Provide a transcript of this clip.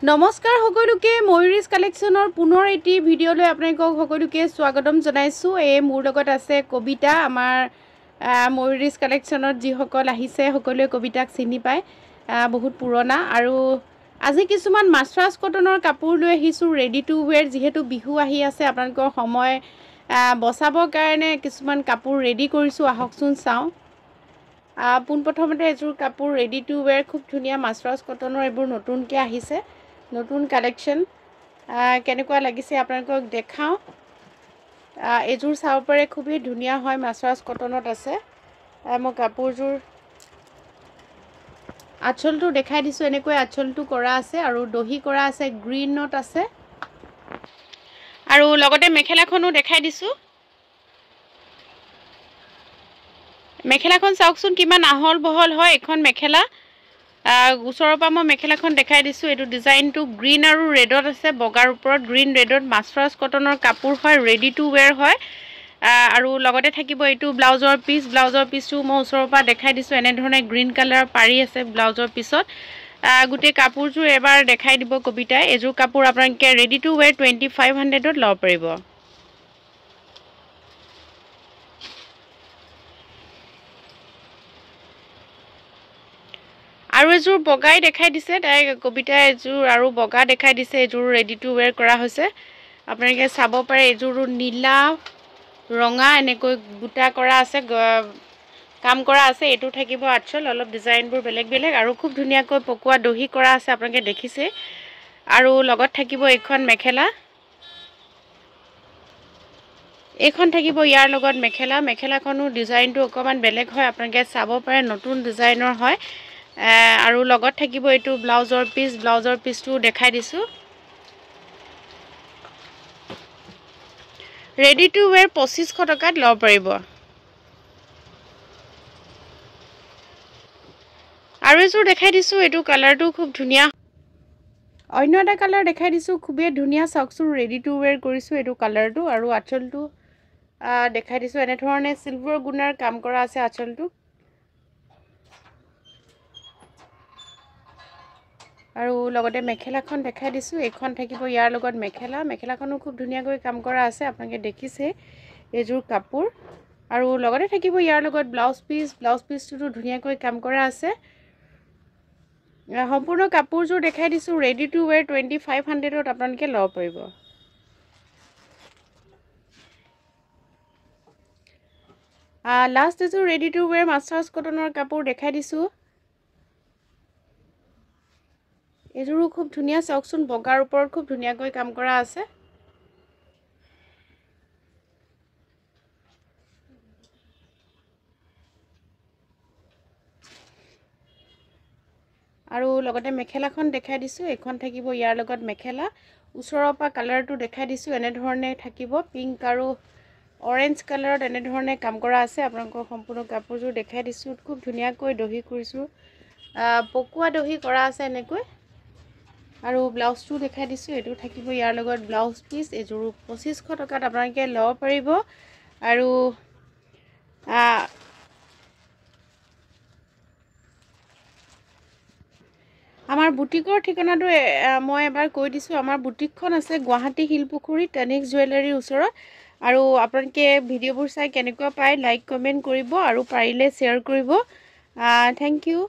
নমস্কাৰ সকলোকে ময়ূৰীজ কালেকশ্যনৰ পুনৰ এটি ভিডিঅ'লৈ আপোনালোকক সকলোকে স্বাগতম জনাইছোঁ। এই মোৰ লগত আছে কবিতা। আমাৰ ময়ূৰীজ কালেকশ্যনত যিসকল আহিছে সকলোৱে কবিতাক চিনি পায়, বহুত পুৰণা। আৰু আজি কিছুমান মাছৰাজ কটনৰ কাপোৰ লৈ আহিছোঁ ৰেডি টু ৱেৰ। যিহেতু বিহু আহি আছে, আপোনালোকৰ সময় বচাবৰ কাৰণে কিছুমান কাপোৰ ৰেডি কৰিছোঁ। আহকচোন চাওঁ। পোনপ্ৰথমতে এযোৰ কাপোৰ ৰেডি টু ৱেৰ, খুব ধুনীয়া মাছৰাজ কটনৰ। এইবোৰ নতুনকৈ আহিছে, নতুন কালেকশ্যন। কেনেকুৱা লাগিছে আপোনালোকক দেখাওঁ। এযোৰ চাব পাৰে, খুবেই ধুনীয়া হয়, মাছৰাজ কটনত আছে। মই কাপোৰযোৰ আঁচলটো দেখাই দিছোঁ। এনেকৈ আঁচলটো কৰা আছে আৰু দহি কৰা আছে, গ্ৰীণত আছে। আৰু লগতে মেখেলাখনো দেখাই দিছোঁ। মেখেলাখন চাওকচোন কিমান আহল বহল হয় এখন মেখেলা। ওচৰৰ পৰা মই মেখেলাখন দেখাই দিছোঁ। এইটো ডিজাইনটো গ্ৰীণ আৰু ৰেডত আছে, বগাৰ ওপৰত গ্ৰীণ ৰেডত। মাছৰাজ কটনৰ কাপোৰ হয়, ৰেডি টু ৱেৰ হয়। আৰু লগতে থাকিব এইটো ব্লাউজৰ পিচ। ব্লাউজৰ পিচটো মই ওচৰৰ পৰা দেখাই দিছোঁ। এনেধৰণে গ্ৰীণ কালাৰ পাৰি আছে ব্লাউজৰ পিছত। গোটেই কাপোৰযোৰ এবাৰ দেখাই দিব কবিতাই। এযোৰ কাপোৰ আপোনালোকে ৰেডি টু ৱেৰ 2500ত ল'ব পাৰিব। আৰু এযোৰ বগাই দেখাই দিছে তাই কবিতাই, এযোৰ আৰু বগা দেখাই দিছে। এযোৰ ৰেডি টু ৱেৰ কৰা হৈছে, আপোনালোকে চাব পাৰে। এযোৰ নীলা ৰঙা এনেকৈ বুটা কৰা আছে, কাম কৰা আছে। এইটো থাকিব আঁচল, অলপ ডিজাইনবোৰ বেলেগ বেলেগ আৰু খুব ধুনীয়াকৈ পকোৱা দহি কৰা আছে, আপোনালোকে দেখিছে। আৰু লগত থাকিব এইখন মেখেলা। এইখন থাকিব ইয়াৰ লগত মেখেলা। মেখেলাখনো ডিজাইনটো অকণমান বেলেগ হয়, আপোনালোকে চাব পাৰে, নতুন ডিজাইনৰ হয়। আৰু লগত থাকিব এইটো ব্লাউজৰ পিচ। ব্লাউজৰ পিচটো দেখাই দিছোঁ। ৰেডি টু ৱেৰ 2500 টকাত ল'ব পাৰিব। আৰু এযোৰ দেখাই দিছোঁ, এইটো কালাৰটো খুব ধুনীয়া। অন্য এটা কালাৰ দেখাই দিছোঁ, খুবেই ধুনীয়া। চাওকচোন, ৰেডি টু ৱেৰ কৰিছোঁ এইটো কালাৰটো। আৰু আঁচলটো দেখাই দিছোঁ। এনেধৰণে চিলভাৰ গুণাৰ কাম কৰা আছে আঁচলটো। আৰু লগতে মেখেলাখন দেখাই দিছোঁ। এইখন থাকিব ইয়াৰ লগত মেখেলা। মেখেলাখনো খুব ধুনীয়াকৈ কাম কৰা আছে, আপোনালোকে দেখিছে এইযোৰ কাপোৰ। আৰু লগতে থাকিব ইয়াৰ লগত ব্লাউজ পিচ। ব্লাউজ পিচটোতো ধুনীয়াকৈ কাম কৰা আছে। সম্পূৰ্ণ কাপোৰযোৰ দেখাই দিছোঁ। ৰেডি টু ৱেৰ 2500ত আপোনালোকে ল'ব পাৰিব। লাষ্ট এযোৰ ৰেডি টু ৱেৰ মাছৰাজ কটনৰ কাপোৰ দেখাই দিছোঁ। এইযোৰো খুব ধুনীয়া। চাওকচোন, বগাৰ ওপৰত খুব ধুনীয়াকৈ কাম কৰা আছে। আৰু লগতে মেখেলাখন দেখাই দিছোঁ। এইখন থাকিব ইয়াৰ লগত মেখেলা। ওচৰৰ পৰা কালাৰটো দেখাই দিছোঁ। এনেধৰণে থাকিব, পিংক আৰু অৰেঞ্জ কালাৰত এনেধৰণে কাম কৰা আছে। আপোনালোকৰ সম্পূৰ্ণ কাপোৰযোৰ দেখাই দিছোঁ। খুব ধুনীয়াকৈ দহি কৰিছোঁ, পকোৱা দহি কৰা আছে এনেকৈ। আৰু ব্লাউজটো দেখাই দিছোঁ। এইটো থাকিব ইয়াৰ লগত ব্লাউজ পিচ। এইযোৰ 2500 টকাত আপোনালোকে ল'ব পাৰিব। আৰু আমাৰ বুটিকৰ ঠিকনাটো মই এবাৰ কৈ দিছোঁ। আমাৰ বুটিকখন আছে গুৱাহাটী শিলপুখুৰী টেনিক্স জুৱেলাৰীৰ ওচৰত। আৰু আপোনালোকে ভিডিঅ'বোৰ চাই কেনেকুৱা পায় লাইক কমেণ্ট কৰিব আৰু পাৰিলে শ্বেয়াৰ কৰিব। Thank U.